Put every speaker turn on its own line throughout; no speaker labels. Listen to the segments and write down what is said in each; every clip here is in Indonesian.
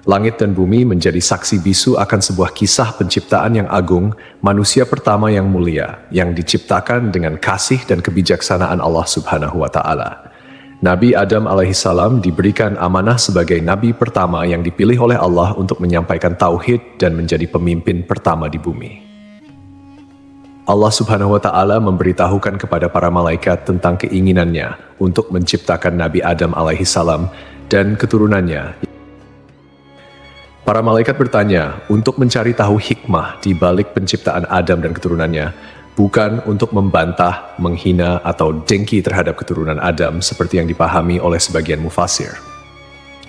Langit dan bumi menjadi saksi bisu akan sebuah kisah penciptaan yang agung, manusia pertama yang mulia, yang diciptakan dengan kasih dan kebijaksanaan Allah Subhanahu wa Ta'ala. Nabi Adam alaihissalam diberikan amanah sebagai nabi pertama yang dipilih oleh Allah untuk menyampaikan tauhid dan menjadi pemimpin pertama di bumi. Allah Subhanahu wa Ta'ala memberitahukan kepada para malaikat tentang keinginannya untuk menciptakan Nabi Adam alaihissalam dan keturunannya. Para malaikat bertanya untuk mencari tahu hikmah di balik penciptaan Adam dan keturunannya, bukan untuk membantah, menghina, atau dengki terhadap keturunan Adam seperti yang dipahami oleh sebagian mufasir.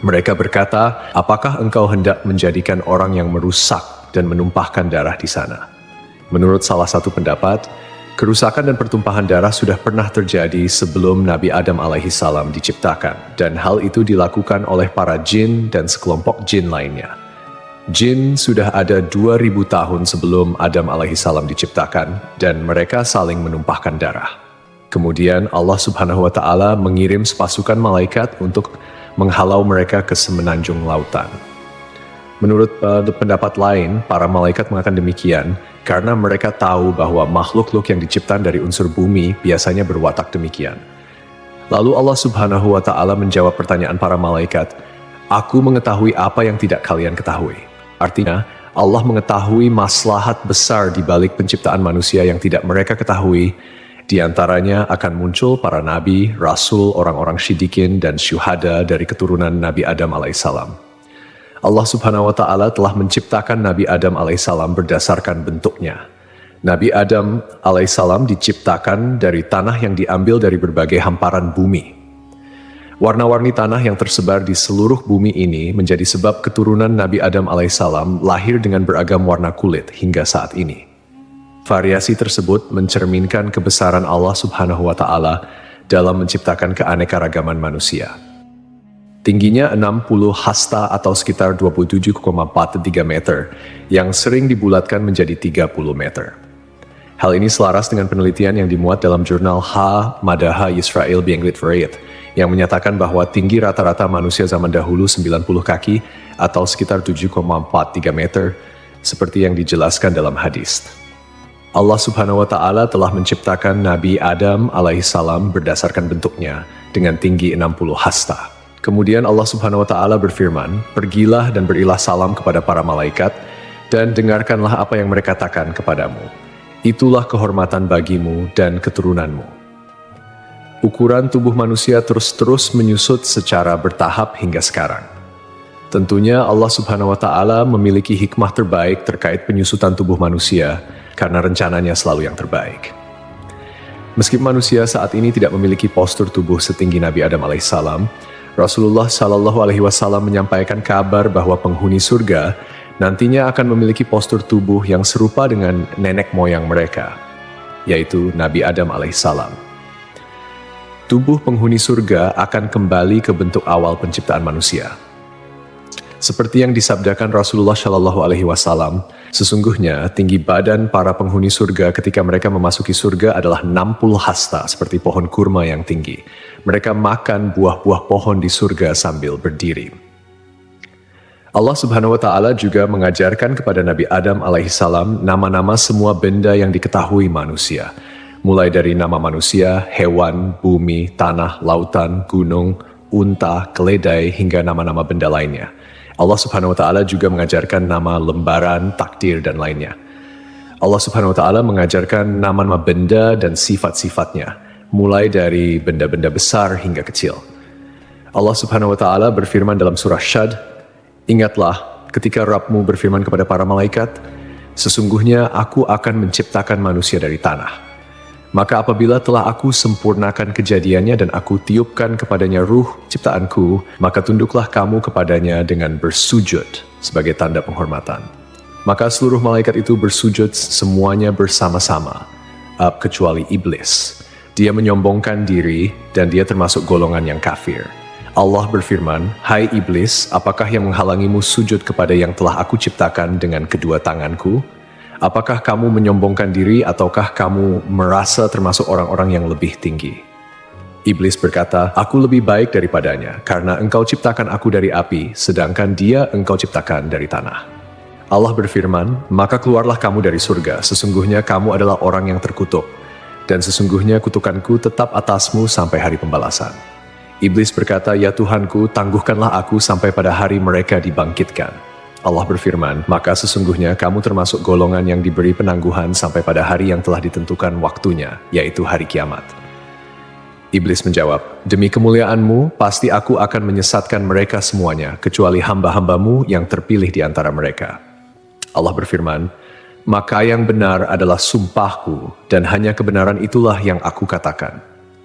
Mereka berkata, apakah engkau hendak menjadikan orang yang merusak dan menumpahkan darah di sana? Menurut salah satu pendapat, kerusakan dan pertumpahan darah sudah pernah terjadi sebelum Nabi Adam alaihissalam diciptakan, dan hal itu dilakukan oleh para jin dan sekelompok jin lainnya. Jin sudah ada 2000 tahun sebelum Adam alaihissalam diciptakan, dan mereka saling menumpahkan darah. Kemudian Allah Subhanahu wa Ta'ala mengirim sepasukan malaikat untuk menghalau mereka ke semenanjung lautan. Menurut pendapat lain, para malaikat mengatakan demikian karena mereka tahu bahwa makhluk-makhluk yang diciptakan dari unsur bumi biasanya berwatak demikian. Lalu Allah Subhanahu wa Ta'ala menjawab pertanyaan para malaikat, "Aku mengetahui apa yang tidak kalian ketahui." Artinya, Allah mengetahui maslahat besar di balik penciptaan manusia yang tidak mereka ketahui. Di antaranya akan muncul para nabi, rasul, orang-orang syidikin, dan syuhada dari keturunan Nabi Adam alaihissalam. Allah Subhanahu wa Ta'ala telah menciptakan Nabi Adam alaihissalam berdasarkan bentuknya. Nabi Adam alaihissalam diciptakan dari tanah yang diambil dari berbagai hamparan bumi. Warna-warni tanah yang tersebar di seluruh bumi ini menjadi sebab keturunan Nabi Adam alaihissalam lahir dengan beragam warna kulit hingga saat ini. Variasi tersebut mencerminkan kebesaran Allah Subhanahu wa Ta'ala dalam menciptakan keanekaragaman manusia. Tingginya 60 hasta atau sekitar 27,43 meter, yang sering dibulatkan menjadi 30 meter. Hal ini selaras dengan penelitian yang dimuat dalam jurnal Madaha Yisrael Be'Anglit Variet, yang menyatakan bahwa tinggi rata-rata manusia zaman dahulu 90 kaki atau sekitar 7,43 meter, seperti yang dijelaskan dalam hadis. Allah Subhanahu wa Ta'ala telah menciptakan Nabi Adam alaihissalam berdasarkan bentuknya dengan tinggi 60 hasta. Kemudian Allah Subhanahu wa Ta'ala berfirman, "Pergilah dan berilah salam kepada para malaikat, dan dengarkanlah apa yang mereka katakan kepadamu. Itulah kehormatan bagimu dan keturunanmu." Ukuran tubuh manusia terus-terus menyusut secara bertahap hingga sekarang. Tentunya Allah Subhanahu wa Ta'ala memiliki hikmah terbaik terkait penyusutan tubuh manusia, karena rencananya selalu yang terbaik. Meski manusia saat ini tidak memiliki postur tubuh setinggi Nabi Adam alaihissalam, Rasulullah Shallallahu Alaihi Wasallam menyampaikan kabar bahwa penghuni surga nantinya akan memiliki postur tubuh yang serupa dengan nenek moyang mereka, yaitu Nabi Adam alaihissalam. Tubuh penghuni surga akan kembali ke bentuk awal penciptaan manusia. Seperti yang disabdakan Rasulullah Shallallahu Alaihi Wasallam, sesungguhnya tinggi badan para penghuni surga ketika mereka memasuki surga adalah 60 hasta, seperti pohon kurma yang tinggi. Mereka makan buah-buah pohon di surga sambil berdiri. Allah Subhanahu wa Ta'ala juga mengajarkan kepada Nabi Adam alaihissalam nama-nama semua benda yang diketahui manusia, mulai dari nama manusia, hewan, bumi, tanah, lautan, gunung, unta, keledai, hingga nama-nama benda lainnya. Allah Subhanahu wa Ta'ala juga mengajarkan nama lembaran, takdir, dan lainnya. Allah Subhanahu wa Ta'ala mengajarkan nama-nama benda dan sifat-sifatnya, mulai dari benda-benda besar hingga kecil. Allah Subhanahu wa Ta'ala berfirman dalam surah Syad, "Ingatlah ketika Rabbmu berfirman kepada para malaikat, sesungguhnya aku akan menciptakan manusia dari tanah. Maka apabila telah aku sempurnakan kejadiannya dan aku tiupkan kepadanya ruh ciptaanku, maka tunduklah kamu kepadanya dengan bersujud sebagai tanda penghormatan." Maka seluruh malaikat itu bersujud semuanya bersama-sama, kecuali iblis. Dia menyombongkan diri dan dia termasuk golongan yang kafir. Allah berfirman, "Hai iblis, apakah yang menghalangimu sujud kepada yang telah aku ciptakan dengan kedua tanganku? Apakah kamu menyombongkan diri ataukah kamu merasa termasuk orang-orang yang lebih tinggi?" Iblis berkata, "Aku lebih baik daripadanya, karena engkau ciptakan aku dari api, sedangkan dia engkau ciptakan dari tanah." Allah berfirman, "Maka keluarlah kamu dari surga, sesungguhnya kamu adalah orang yang terkutuk, dan sesungguhnya kutukanku tetap atasmu sampai hari pembalasan." Iblis berkata, "Ya Tuhanku, tangguhkanlah aku sampai pada hari mereka dibangkitkan." Allah berfirman, "Maka sesungguhnya kamu termasuk golongan yang diberi penangguhan sampai pada hari yang telah ditentukan waktunya, yaitu hari kiamat." Iblis menjawab, "Demi kemuliaanmu, pasti aku akan menyesatkan mereka semuanya, kecuali hamba-hambamu yang terpilih di antara mereka." Allah berfirman, "Maka yang benar adalah sumpahku, dan hanya kebenaran itulah yang aku katakan.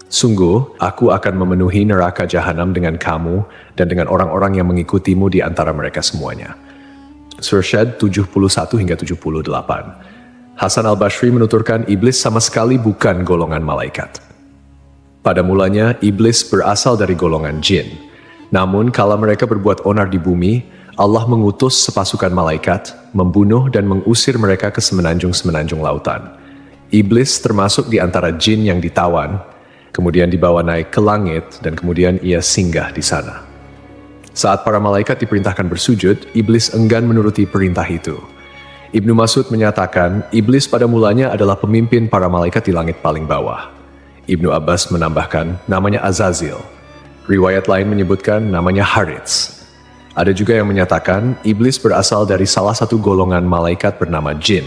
Sungguh, aku akan memenuhi neraka jahanam dengan kamu dan dengan orang-orang yang mengikutimu di antara mereka semuanya." Surah Syad 71 hingga 78. Hasan al-Basri menuturkan iblis sama sekali bukan golongan malaikat. Pada mulanya, iblis berasal dari golongan jin. Namun, kala mereka berbuat onar di bumi, Allah mengutus sepasukan malaikat, membunuh dan mengusir mereka ke semenanjung-semenanjung lautan. Iblis termasuk di antara jin yang ditawan, kemudian dibawa naik ke langit, dan kemudian ia singgah di sana. Saat para malaikat diperintahkan bersujud, iblis enggan menuruti perintah itu. Ibnu Mas'ud menyatakan, iblis pada mulanya adalah pemimpin para malaikat di langit paling bawah. Ibnu Abbas menambahkan, namanya Azazil. Riwayat lain menyebutkan namanya Harits. Ada juga yang menyatakan, iblis berasal dari salah satu golongan malaikat bernama jin.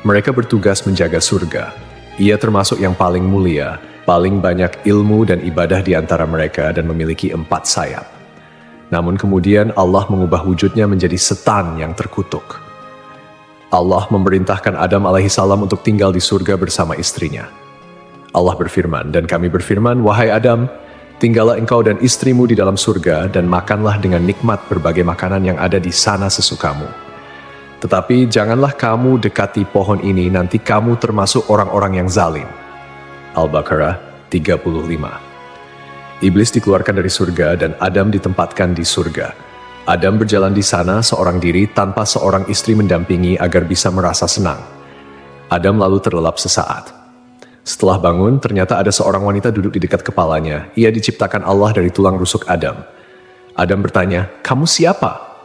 Mereka bertugas menjaga surga. Ia termasuk yang paling mulia, paling banyak ilmu dan ibadah di antara mereka dan memiliki 4 sayap. Namun kemudian Allah mengubah wujudnya menjadi setan yang terkutuk. Allah memerintahkan Adam alaihissalam untuk tinggal di surga bersama istrinya. Allah berfirman, "Dan kami berfirman, wahai Adam, tinggallah engkau dan istrimu di dalam surga dan makanlah dengan nikmat berbagai makanan yang ada di sana sesukamu. Tetapi janganlah kamu dekati pohon ini, nanti kamu termasuk orang-orang yang zalim." Al-Baqarah 35. Iblis dikeluarkan dari surga dan Adam ditempatkan di surga. Adam berjalan di sana seorang diri tanpa seorang istri mendampingi agar bisa merasa senang. Adam lalu terlelap sesaat. Setelah bangun, ternyata ada seorang wanita duduk di dekat kepalanya. Ia diciptakan Allah dari tulang rusuk Adam. Adam bertanya, "Kamu siapa?"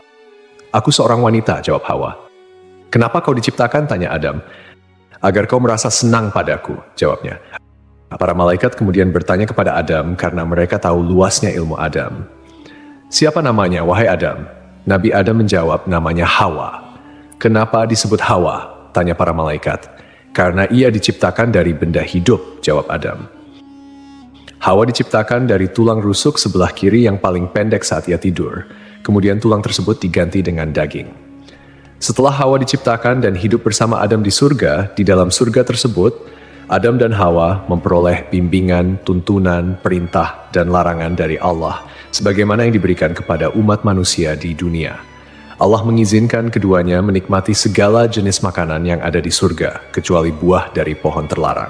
"Aku seorang wanita," jawab Hawa. "Kenapa kau diciptakan?" tanya Adam. "Agar kau merasa senang padaku," jawabnya. Para malaikat kemudian bertanya kepada Adam karena mereka tahu luasnya ilmu Adam. "Siapa namanya, wahai Adam?" Nabi Adam menjawab, "Namanya Hawa." "Kenapa disebut Hawa?" tanya para malaikat. "Karena ia diciptakan dari benda hidup," jawab Adam. Hawa diciptakan dari tulang rusuk sebelah kiri yang paling pendek saat ia tidur. Kemudian tulang tersebut diganti dengan daging. Setelah Hawa diciptakan dan hidup bersama Adam di surga, di dalam surga tersebut, Adam dan Hawa memperoleh bimbingan, tuntunan, perintah, dan larangan dari Allah, sebagaimana yang diberikan kepada umat manusia di dunia. Allah mengizinkan keduanya menikmati segala jenis makanan yang ada di surga, kecuali buah dari pohon terlarang.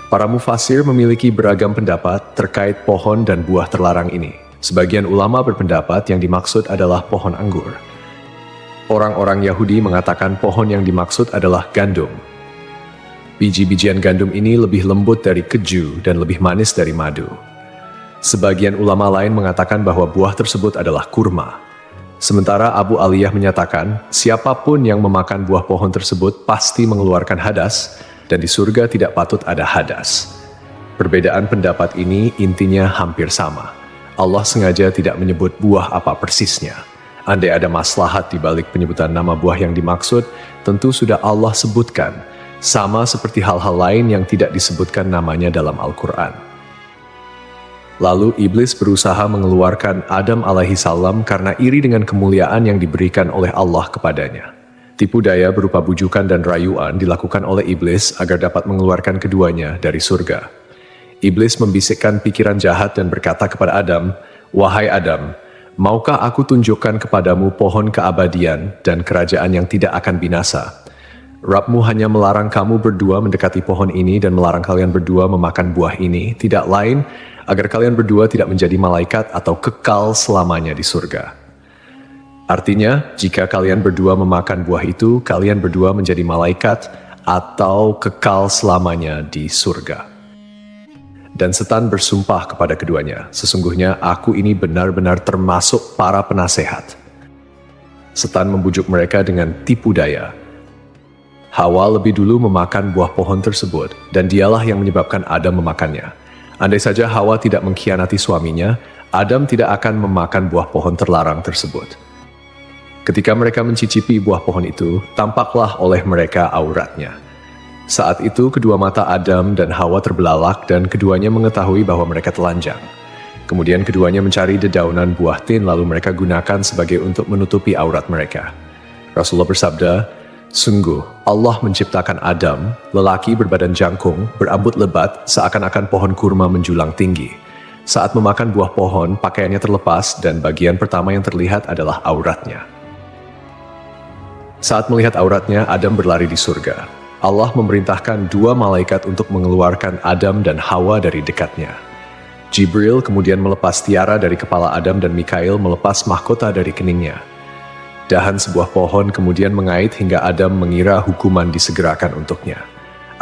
Para mufasir memiliki beragam pendapat terkait pohon dan buah terlarang ini. Sebagian ulama berpendapat yang dimaksud adalah pohon anggur. Orang-orang Yahudi mengatakan pohon yang dimaksud adalah gandum. Biji-bijian gandum ini lebih lembut dari keju dan lebih manis dari madu. Sebagian ulama lain mengatakan bahwa buah tersebut adalah kurma. Sementara Abu Aliyah menyatakan, siapapun yang memakan buah pohon tersebut pasti mengeluarkan hadas, dan di surga tidak patut ada hadas. Perbedaan pendapat ini intinya hampir sama. Allah sengaja tidak menyebut buah apa persisnya. Andai ada maslahat di balik penyebutan nama buah yang dimaksud, tentu sudah Allah sebutkan, sama seperti hal-hal lain yang tidak disebutkan namanya dalam Al-Quran. Lalu iblis berusaha mengeluarkan Adam alaihissalam karena iri dengan kemuliaan yang diberikan oleh Allah kepadanya. Tipu daya berupa bujukan dan rayuan dilakukan oleh iblis agar dapat mengeluarkan keduanya dari surga. Iblis membisikkan pikiran jahat dan berkata kepada Adam, "Wahai Adam, maukah aku tunjukkan kepadamu pohon keabadian dan kerajaan yang tidak akan binasa? Rabbmu hanya melarang kamu berdua mendekati pohon ini dan melarang kalian berdua memakan buah ini, tidak lain agar kalian berdua tidak menjadi malaikat atau kekal selamanya di surga." Artinya, jika kalian berdua memakan buah itu, kalian berdua menjadi malaikat atau kekal selamanya di surga. Dan setan bersumpah kepada keduanya, "Sesungguhnya aku ini benar-benar termasuk para penasehat." Setan membujuk mereka dengan tipu daya. Hawa lebih dulu memakan buah pohon tersebut, dan dialah yang menyebabkan Adam memakannya. Andai saja Hawa tidak mengkhianati suaminya, Adam tidak akan memakan buah pohon terlarang tersebut. Ketika mereka mencicipi buah pohon itu, tampaklah oleh mereka auratnya. Saat itu kedua mata Adam dan Hawa terbelalak dan keduanya mengetahui bahwa mereka telanjang. Kemudian keduanya mencari dedaunan buah tin lalu mereka gunakan sebagai untuk menutupi aurat mereka. Rasulullah bersabda, "Sungguh, Allah menciptakan Adam, lelaki berbadan jangkung, berambut lebat, seakan-akan pohon kurma menjulang tinggi. Saat memakan buah pohon, pakaiannya terlepas dan bagian pertama yang terlihat adalah auratnya. Saat melihat auratnya, Adam berlari di surga. Allah memerintahkan dua malaikat untuk mengeluarkan Adam dan Hawa dari dekatnya. Jibril kemudian melepas tiara dari kepala Adam dan Mikail melepas mahkota dari keningnya. Dahan sebuah pohon kemudian mengait hingga Adam mengira hukuman disegerakan untuknya.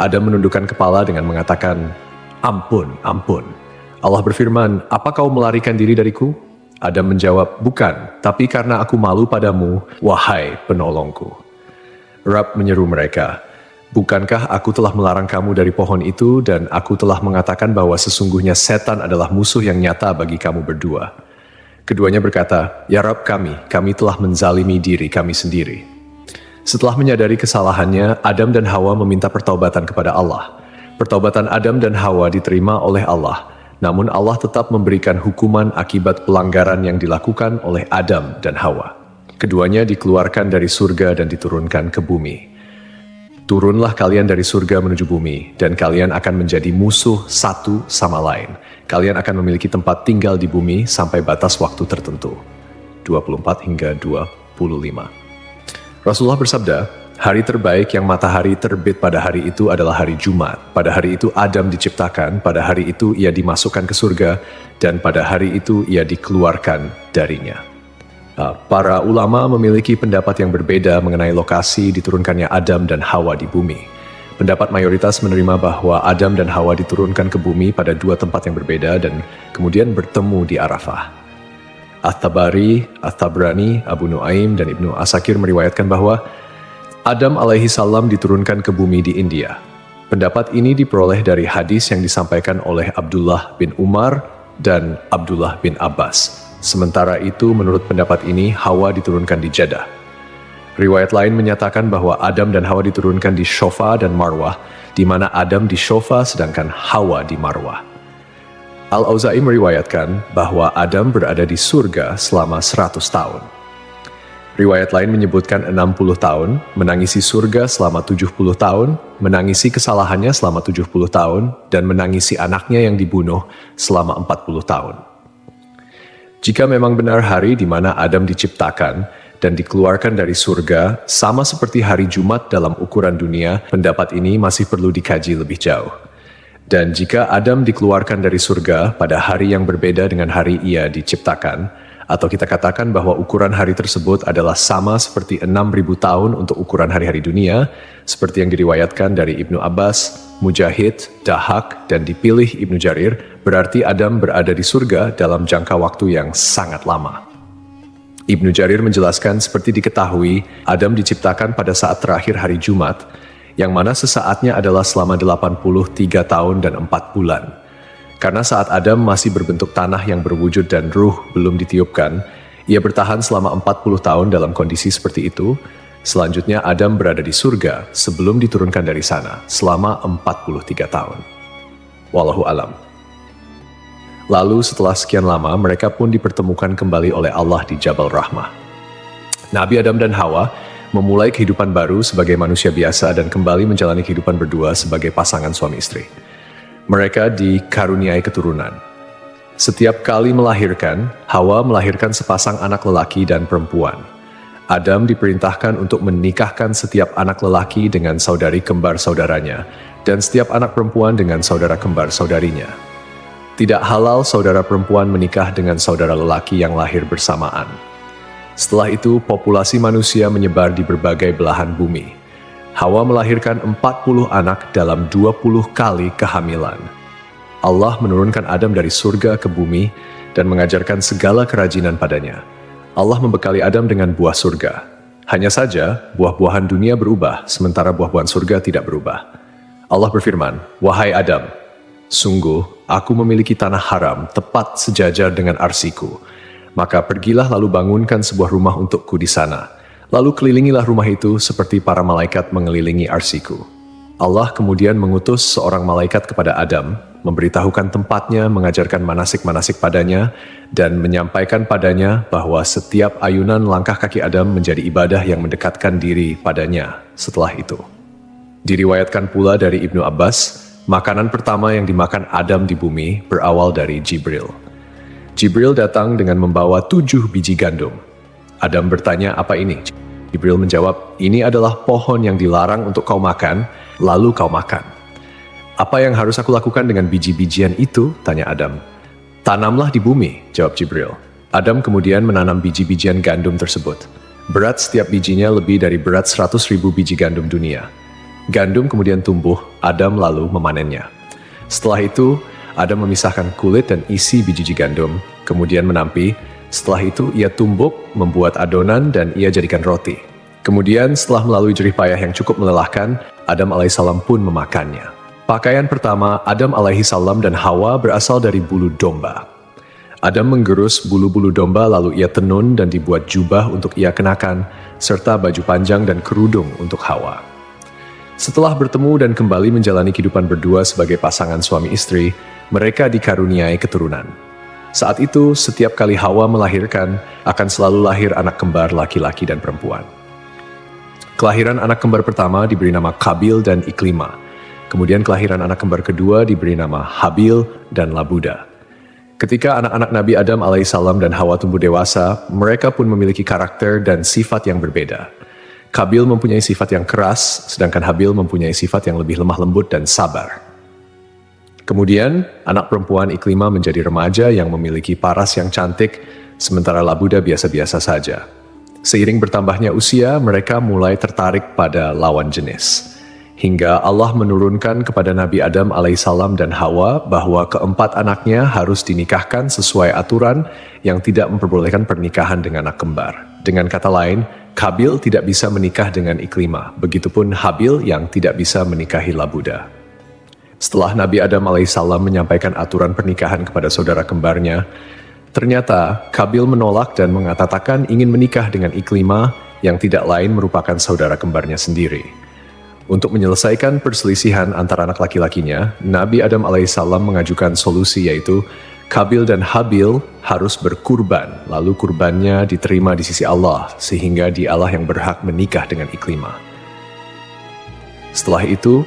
Adam menundukkan kepala dengan mengatakan, "Ampun, ampun." Allah berfirman, "Apa kau melarikan diri dariku?" Adam menjawab, "Bukan, tapi karena aku malu padamu, wahai penolongku." Rabb menyeru mereka, "Bukankah aku telah melarang kamu dari pohon itu dan aku telah mengatakan bahwa sesungguhnya setan adalah musuh yang nyata bagi kamu berdua?" Keduanya berkata, "Ya Rabb kami telah menzalimi diri kami sendiri." Setelah menyadari kesalahannya, Adam dan Hawa meminta pertaubatan kepada Allah. Pertaubatan Adam dan Hawa diterima oleh Allah, namun Allah tetap memberikan hukuman akibat pelanggaran yang dilakukan oleh Adam dan Hawa. Keduanya dikeluarkan dari surga dan diturunkan ke bumi. Turunlah kalian dari surga menuju bumi, dan kalian akan menjadi musuh satu sama lain. Kalian akan memiliki tempat tinggal di bumi sampai batas waktu tertentu. 24 hingga 25. Rasulullah bersabda, "Hari terbaik yang matahari terbit pada hari itu adalah hari Jumat. Pada hari itu Adam diciptakan, pada hari itu ia dimasukkan ke surga, dan pada hari itu ia dikeluarkan darinya." Para ulama memiliki pendapat yang berbeda mengenai lokasi diturunkannya Adam dan Hawa di bumi. Pendapat mayoritas menerima bahwa Adam dan Hawa diturunkan ke bumi pada dua tempat yang berbeda dan kemudian bertemu di Arafah. At-Tabari, At-Tabrani, Abu Nuaim, dan Ibnu Asakir meriwayatkan bahwa Adam alaihi salam diturunkan ke bumi di India. Pendapat ini diperoleh dari hadis yang disampaikan oleh Abdullah bin Umar dan Abdullah bin Abbas. Sementara itu, menurut pendapat ini, Hawa diturunkan di Jeddah. Riwayat lain menyatakan bahwa Adam dan Hawa diturunkan di Shofa dan Marwah, di mana Adam di Shofa sedangkan Hawa di Marwah. Al-Auza'i meriwayatkan bahwa Adam berada di surga selama 100 tahun. Riwayat lain menyebutkan 60 tahun, menangisi surga selama 70 tahun, menangisi kesalahannya selama 70 tahun, dan menangisi anaknya yang dibunuh selama 40 tahun. Jika memang benar hari di mana Adam diciptakan dan dikeluarkan dari surga, sama seperti hari Jumat dalam ukuran dunia, pendapat ini masih perlu dikaji lebih jauh. Dan jika Adam dikeluarkan dari surga pada hari yang berbeda dengan hari ia diciptakan, atau kita katakan bahwa ukuran hari tersebut adalah sama seperti 6.000 tahun untuk ukuran hari-hari dunia, seperti yang diriwayatkan dari Ibnu Abbas, Mujahid, Dahak, dan dipilih Ibnu Jarir, berarti Adam berada di surga dalam jangka waktu yang sangat lama. Ibnu Jarir menjelaskan seperti diketahui, Adam diciptakan pada saat terakhir hari Jumat, yang mana sesaatnya adalah selama 83 tahun dan 4 bulan. Karena saat Adam masih berbentuk tanah yang berwujud dan ruh belum ditiupkan, ia bertahan selama 40 tahun dalam kondisi seperti itu. Selanjutnya Adam berada di surga sebelum diturunkan dari sana selama 43 tahun. Wallahu alam. Lalu setelah sekian lama mereka pun dipertemukan kembali oleh Allah di Jabal Rahmah. Nabi Adam dan Hawa memulai kehidupan baru sebagai manusia biasa dan kembali menjalani kehidupan berdua sebagai pasangan suami istri. Mereka dikaruniai keturunan. Setiap kali melahirkan, Hawa melahirkan sepasang anak lelaki dan perempuan. Adam diperintahkan untuk menikahkan setiap anak lelaki dengan saudari kembar saudaranya, dan setiap anak perempuan dengan saudara kembar saudarinya. Tidak halal saudara perempuan menikah dengan saudara lelaki yang lahir bersamaan. Setelah itu, populasi manusia menyebar di berbagai belahan bumi. Hawa melahirkan 40 anak dalam 20 kali kehamilan. Allah menurunkan Adam dari surga ke bumi dan mengajarkan segala kerajinan padanya. Allah membekali Adam dengan buah surga. Hanya saja, buah-buahan dunia berubah, sementara buah-buahan surga tidak berubah. Allah berfirman, "Wahai Adam, sungguh aku memiliki tanah haram tepat sejajar dengan arsiku. Maka pergilah lalu bangunkan sebuah rumah untukku di sana. Lalu kelilingilah rumah itu seperti para malaikat mengelilingi arsiku." Allah kemudian mengutus seorang malaikat kepada Adam, memberitahukan tempatnya, mengajarkan manasik-manasik padanya, dan menyampaikan padanya bahwa setiap ayunan langkah kaki Adam menjadi ibadah yang mendekatkan diri padanya setelah itu. Diriwayatkan pula dari Ibnu Abbas, makanan pertama yang dimakan Adam di bumi berawal dari Jibril. Jibril datang dengan membawa 7 biji gandum. Adam bertanya, "Apa ini?" Jibril menjawab, "Ini adalah pohon yang dilarang untuk kau makan, lalu kau makan." "Apa yang harus aku lakukan dengan biji-bijian itu?" tanya Adam. "Tanamlah di bumi," jawab Jibril. Adam kemudian menanam biji-bijian gandum tersebut. Berat setiap bijinya lebih dari berat 100.000 biji gandum dunia. Gandum kemudian tumbuh, Adam lalu memanennya. Setelah itu, Adam memisahkan kulit dan isi biji gandum, kemudian menampi. Setelah itu, ia tumbuk, membuat adonan, dan ia jadikan roti. Kemudian, setelah melalui jerih payah yang cukup melelahkan, Adam alaihissalam pun memakannya. Pakaian pertama Adam alaihissalam dan Hawa berasal dari bulu domba. Adam menggerus bulu-bulu domba lalu ia tenun dan dibuat jubah untuk ia kenakan, serta baju panjang dan kerudung untuk Hawa. Setelah bertemu dan kembali menjalani kehidupan berdua sebagai pasangan suami istri, mereka dikaruniai keturunan. Saat itu, setiap kali Hawa melahirkan, akan selalu lahir anak kembar laki-laki dan perempuan. Kelahiran anak kembar pertama diberi nama Kabil dan Iklima. Kemudian kelahiran anak kembar kedua diberi nama Habil dan Labuda. Ketika anak-anak Nabi Adam alaihissalam dan Hawa tumbuh dewasa, mereka pun memiliki karakter dan sifat yang berbeda. Kabil mempunyai sifat yang keras, sedangkan Habil mempunyai sifat yang lebih lemah lembut dan sabar. Kemudian, anak perempuan Iklima menjadi remaja yang memiliki paras yang cantik, sementara Labuda biasa-biasa saja. Seiring bertambahnya usia, mereka mulai tertarik pada lawan jenis. Hingga Allah menurunkan kepada Nabi Adam alaihissalam dan Hawa bahwa keempat anaknya harus dinikahkan sesuai aturan yang tidak memperbolehkan pernikahan dengan anak kembar. Dengan kata lain, Kabil tidak bisa menikah dengan Iklima, begitupun Habil yang tidak bisa menikahi Labuda. Setelah Nabi Adam alaihissalam menyampaikan aturan pernikahan kepada saudara kembarnya, ternyata Kabil menolak dan mengatakan ingin menikah dengan Iklima yang tidak lain merupakan saudara kembarnya sendiri. Untuk menyelesaikan perselisihan antara anak laki-lakinya, Nabi Adam alaihissalam mengajukan solusi yaitu Kabil dan Habil harus berkurban, lalu kurbannya diterima di sisi Allah, sehingga dialah yang berhak menikah dengan Iklima. Setelah itu,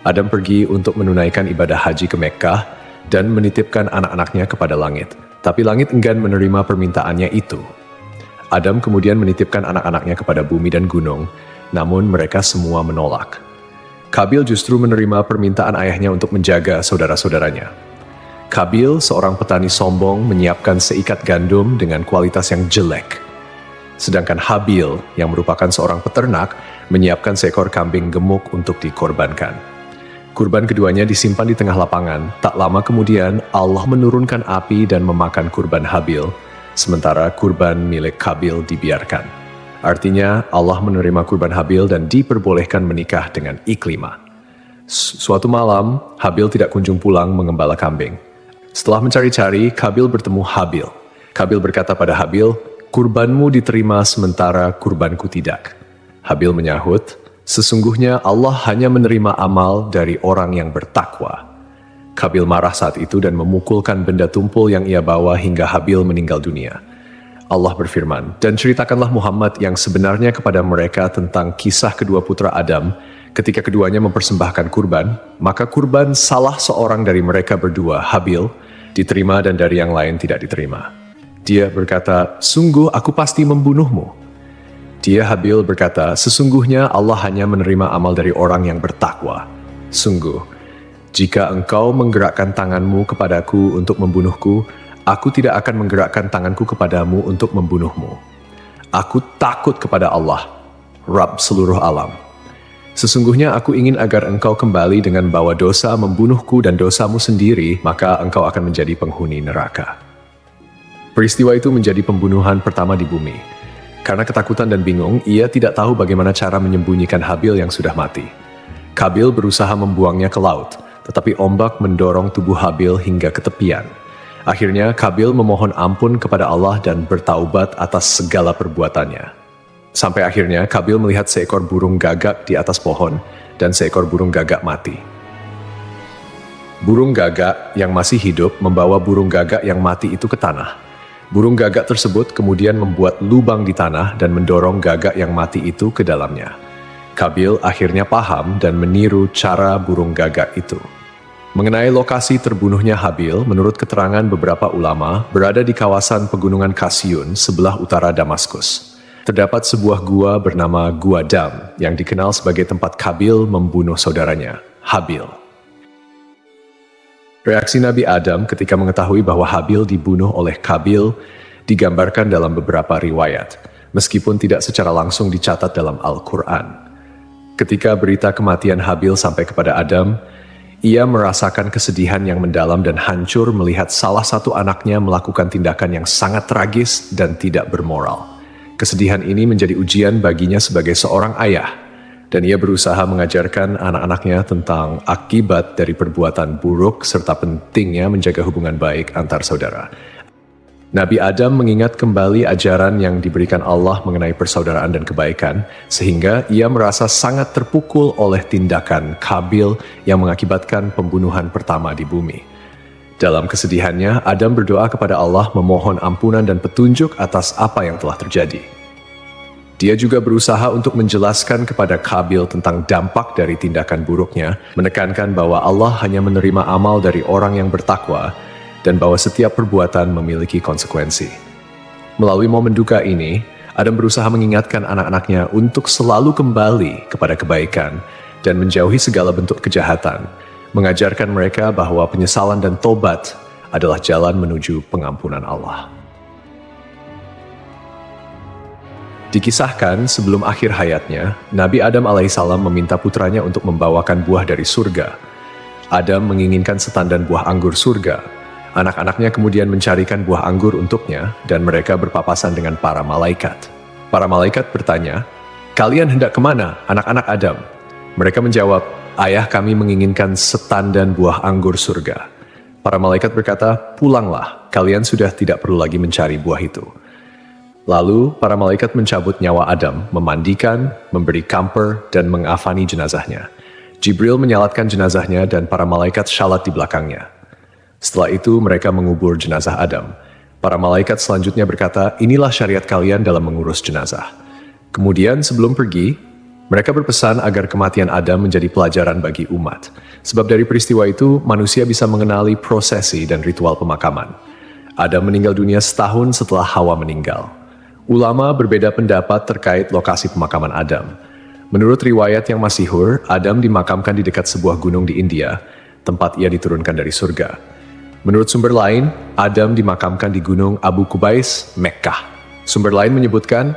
Adam pergi untuk menunaikan ibadah haji ke Mekkah dan menitipkan anak-anaknya kepada langit. Tapi langit enggan menerima permintaannya itu. Adam kemudian menitipkan anak-anaknya kepada bumi dan gunung, namun mereka semua menolak. Kabil justru menerima permintaan ayahnya untuk menjaga saudara-saudaranya. Kabil, seorang petani sombong, menyiapkan seikat gandum dengan kualitas yang jelek. Sedangkan Habil, yang merupakan seorang peternak, menyiapkan seekor kambing gemuk untuk dikorbankan. Kurban keduanya disimpan di tengah lapangan. Tak lama kemudian, Allah menurunkan api dan memakan kurban Habil, sementara kurban milik Kabil dibiarkan. Artinya, Allah menerima kurban Habil dan diperbolehkan menikah dengan Iklima. Suatu malam, Habil tidak kunjung pulang mengembala kambing. Setelah mencari-cari, Kabil bertemu Habil. Kabil berkata pada Habil, "Kurbanmu diterima sementara kurbanku tidak." Habil menyahut, "Sesungguhnya Allah hanya menerima amal dari orang yang bertakwa." Kabil marah saat itu dan memukulkan benda tumpul yang ia bawa hingga Habil meninggal dunia. Allah berfirman, "Dan ceritakanlah Muhammad yang sebenarnya kepada mereka tentang kisah kedua putra Adam ketika keduanya mempersembahkan kurban, maka kurban salah seorang dari mereka berdua, Habil, diterima dan dari yang lain tidak diterima. Dia berkata, 'Sungguh aku pasti membunuhmu.' Dia Habil berkata, 'Sesungguhnya Allah hanya menerima amal dari orang yang bertakwa. Sungguh, jika engkau menggerakkan tanganmu kepadaku untuk membunuhku, aku tidak akan menggerakkan tanganku kepadamu untuk membunuhmu. Aku takut kepada Allah, Rabb seluruh alam. Sesungguhnya aku ingin agar engkau kembali dengan bawa dosa membunuhku dan dosamu sendiri, maka engkau akan menjadi penghuni neraka. Peristiwa itu menjadi pembunuhan pertama di bumi. Karena ketakutan dan bingung, ia tidak tahu bagaimana cara menyembunyikan Habil yang sudah mati. Kabil berusaha membuangnya ke laut, tetapi ombak mendorong tubuh Habil hingga ke tepian. Akhirnya Kabil memohon ampun kepada Allah dan bertaubat atas segala perbuatannya. Sampai akhirnya Kabil melihat seekor burung gagak di atas pohon dan seekor burung gagak mati. Burung gagak yang masih hidup membawa burung gagak yang mati itu ke tanah. Burung gagak tersebut kemudian membuat lubang di tanah dan mendorong gagak yang mati itu ke dalamnya. Kabil akhirnya paham dan meniru cara burung gagak itu. Mengenai lokasi terbunuhnya Habil, menurut keterangan beberapa ulama, berada di kawasan pegunungan Kasyun sebelah utara Damaskus. Terdapat sebuah gua bernama Gua Dam yang dikenal sebagai tempat Kabil membunuh saudaranya, Habil. Reaksi Nabi Adam ketika mengetahui bahwa Habil dibunuh oleh Kabil digambarkan dalam beberapa riwayat, meskipun tidak secara langsung dicatat dalam Al-Quran. Ketika berita kematian Habil sampai kepada Adam, ia merasakan kesedihan yang mendalam dan hancur melihat salah satu anaknya melakukan tindakan yang sangat tragis dan tidak bermoral. Kesedihan ini menjadi ujian baginya sebagai seorang ayah, dan ia berusaha mengajarkan anak-anaknya tentang akibat dari perbuatan buruk serta pentingnya menjaga hubungan baik antar saudara. Nabi Adam mengingat kembali ajaran yang diberikan Allah mengenai persaudaraan dan kebaikan, sehingga ia merasa sangat terpukul oleh tindakan Kabil yang mengakibatkan pembunuhan pertama di bumi. Dalam kesedihannya, Adam berdoa kepada Allah memohon ampunan dan petunjuk atas apa yang telah terjadi. Dia juga berusaha untuk menjelaskan kepada Kabil tentang dampak dari tindakan buruknya, menekankan bahwa Allah hanya menerima amal dari orang yang bertakwa, dan bahwa setiap perbuatan memiliki konsekuensi. Melalui momen duka ini, Adam berusaha mengingatkan anak-anaknya untuk selalu kembali kepada kebaikan dan menjauhi segala bentuk kejahatan, mengajarkan mereka bahwa penyesalan dan tobat adalah jalan menuju pengampunan Allah. Dikisahkan sebelum akhir hayatnya, Nabi Adam alaihissalam meminta putranya untuk membawakan buah dari surga. Adam menginginkan setandan buah anggur surga. Anak-anaknya kemudian mencarikan buah anggur untuknya dan mereka berpapasan dengan para malaikat. Para malaikat bertanya, "Kalian hendak kemana, anak-anak Adam?" Mereka menjawab, "Ayah kami menginginkan setandan buah anggur surga." Para malaikat berkata, "Pulanglah, kalian sudah tidak perlu lagi mencari buah itu." Lalu, para malaikat mencabut nyawa Adam, memandikan, memberi kamper, dan mengafani jenazahnya. Jibril menyalatkan jenazahnya dan para malaikat syalat di belakangnya. Setelah itu, mereka mengubur jenazah Adam. Para malaikat selanjutnya berkata, "Inilah syariat kalian dalam mengurus jenazah." Kemudian, sebelum pergi, mereka berpesan agar kematian Adam menjadi pelajaran bagi umat. Sebab dari peristiwa itu, manusia bisa mengenali prosesi dan ritual pemakaman. Adam meninggal dunia setahun setelah Hawa meninggal. Ulama berbeda pendapat terkait lokasi pemakaman Adam. Menurut riwayat yang masyhur, Adam dimakamkan di dekat sebuah gunung di India, tempat ia diturunkan dari surga. Menurut sumber lain, Adam dimakamkan di gunung Abu Qubais, Mekkah. Sumber lain menyebutkan,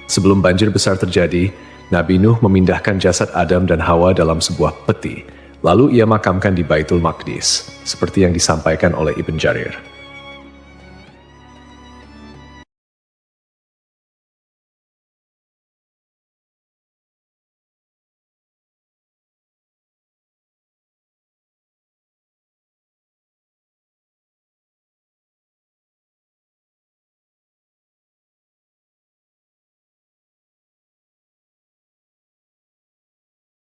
sebelum banjir besar terjadi, Nabi Nuh memindahkan jasad Adam dan Hawa dalam sebuah peti. Lalu ia makamkan di Baitul Maqdis, seperti yang disampaikan oleh Ibn Jarir.